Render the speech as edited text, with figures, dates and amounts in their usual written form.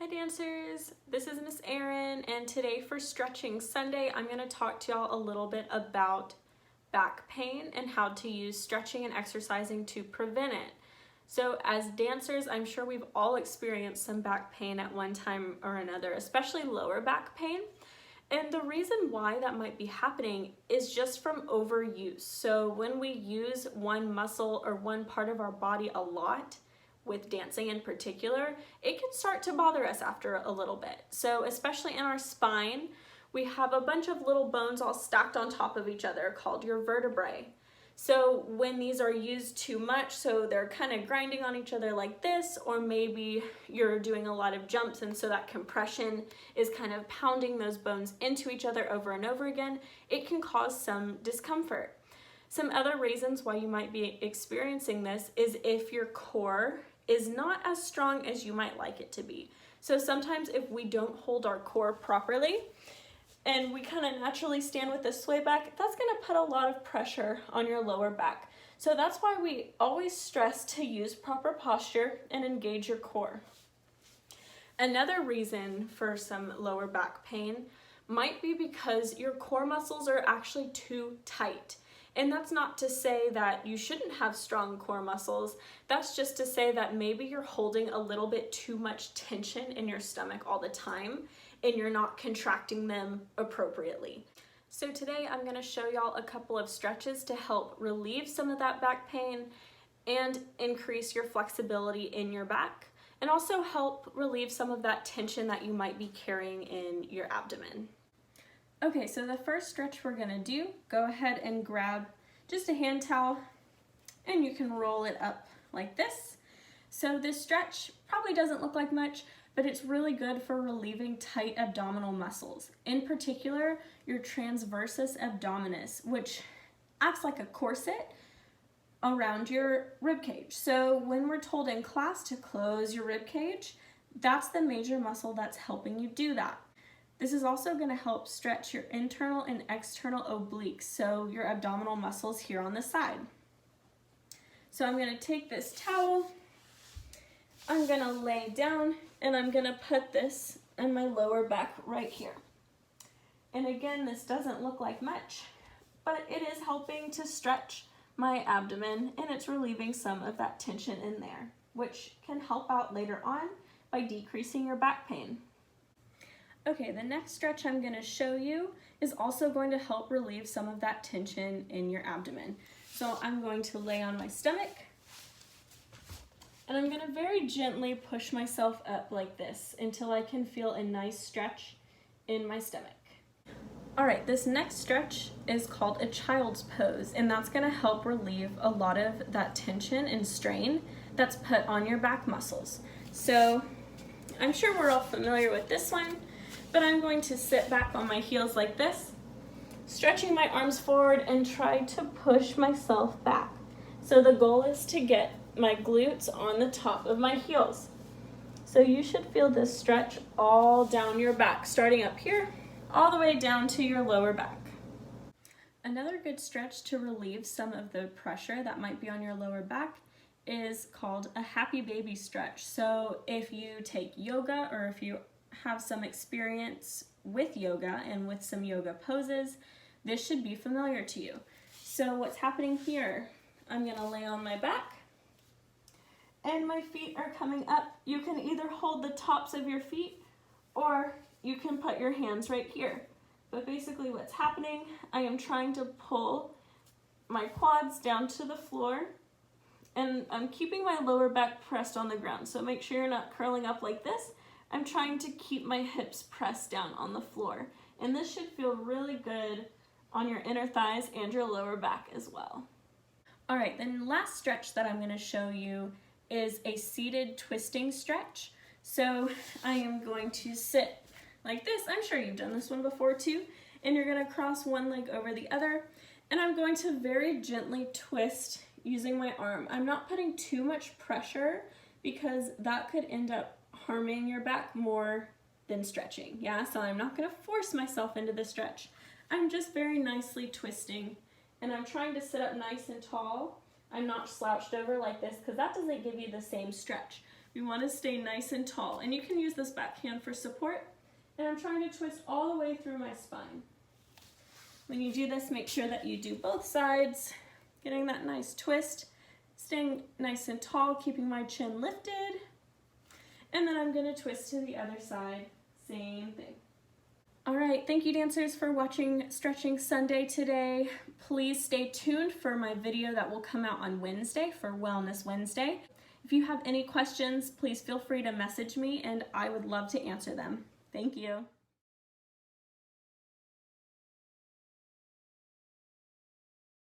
Hi dancers, this is Miss Erin, and today for Stretching Sunday I'm going to talk to y'all a little bit about back pain and how to use stretching and exercising to prevent it. So as dancers, I'm sure we've all experienced some back pain at one time or another, especially lower back pain. And the reason why that might be happening is just from overuse. So when we use one muscle or one part of our body a lot, with dancing in particular, it can start to bother us after a little bit. So especially in our spine, we have a bunch of little bones all stacked on top of each other called your vertebrae. So when these are used too much, so they're kind of grinding on each other like this, or maybe you're doing a lot of jumps and so that compression is kind of pounding those bones into each other over and over again, it can cause some discomfort. Some other reasons why you might be experiencing this is if your core is not as strong as you might like it to be. So sometimes if we don't hold our core properly and we kind of naturally stand with this sway back, that's going to put a lot of pressure on your lower back. So that's why we always stress to use proper posture and engage your core. Another reason for some lower back pain might be because your core muscles are actually too tight. And that's not to say that you shouldn't have strong core muscles. That's just to say that maybe you're holding a little bit too much tension in your stomach all the time and you're not contracting them appropriately. So today I'm going to show y'all a couple of stretches to help relieve some of that back pain and increase your flexibility in your back, and also help relieve some of that tension that you might be carrying in your abdomen. Okay, so the first stretch we're gonna do, go ahead and grab just a hand towel and you can roll it up like this. So this stretch probably doesn't look like much, but it's really good for relieving tight abdominal muscles. In particular, your transversus abdominis, which acts like a corset around your rib cage. So when we're told in class to close your rib cage, that's the major muscle that's helping you do that. This is also going to help stretch your internal and external obliques, so your abdominal muscles here on the side. So I'm going to take this towel, I'm going to lay down, and I'm going to put this in my lower back right here. And again, this doesn't look like much, but it is helping to stretch my abdomen, and it's relieving some of that tension in there, which can help out later on by decreasing your back pain. Okay, the next stretch I'm going to show you is also going to help relieve some of that tension in your abdomen. So I'm going to lay on my stomach, and I'm going to very gently push myself up like this until I can feel a nice stretch in my stomach. All right, this next stretch is called a child's pose, and that's going to help relieve a lot of that tension and strain that's put on your back muscles. So I'm sure we're all familiar with this one, but I'm going to sit back on my heels like this, stretching my arms forward and try to push myself back. So the goal is to get my glutes on the top of my heels. So you should feel this stretch all down your back, starting up here, all the way down to your lower back. Another good stretch to relieve some of the pressure that might be on your lower back is called a happy baby stretch. So if you take yoga, or if you have some experience with yoga and with some yoga poses, this should be familiar to you. So what's happening here, I'm going to lay on my back and my feet are coming up. You can either hold the tops of your feet or you can put your hands right here. But basically what's happening, I am trying to pull my quads down to the floor, and I'm keeping my lower back pressed on the ground. So make sure you're not curling up like this. I'm trying to keep my hips pressed down on the floor. And this should feel really good on your inner thighs and your lower back as well. All right, then last stretch that I'm going to show you is a seated twisting stretch. So I am going to sit like this. I'm sure you've done this one before too. And you're going to cross one leg over the other. And I'm going to very gently twist using my arm. I'm not putting too much pressure because that could end up harming your back more than stretching. Yeah, so I'm not going to force myself into the stretch. I'm just very nicely twisting, and I'm trying to sit up nice and tall. I'm not slouched over like this because that doesn't give you the same stretch. We want to stay nice and tall, and you can use this back hand for support. And I'm trying to twist all the way through my spine. When you do this, make sure that you do both sides, getting that nice twist, staying nice and tall, keeping my chin lifted. And then I'm going to twist to the other side, same thing. All right, thank you dancers for watching Stretching Sunday today. Please stay tuned for my video that will come out on Wednesday for Wellness Wednesday. If you have any questions, please feel free to message me and I would love to answer them. Thank you.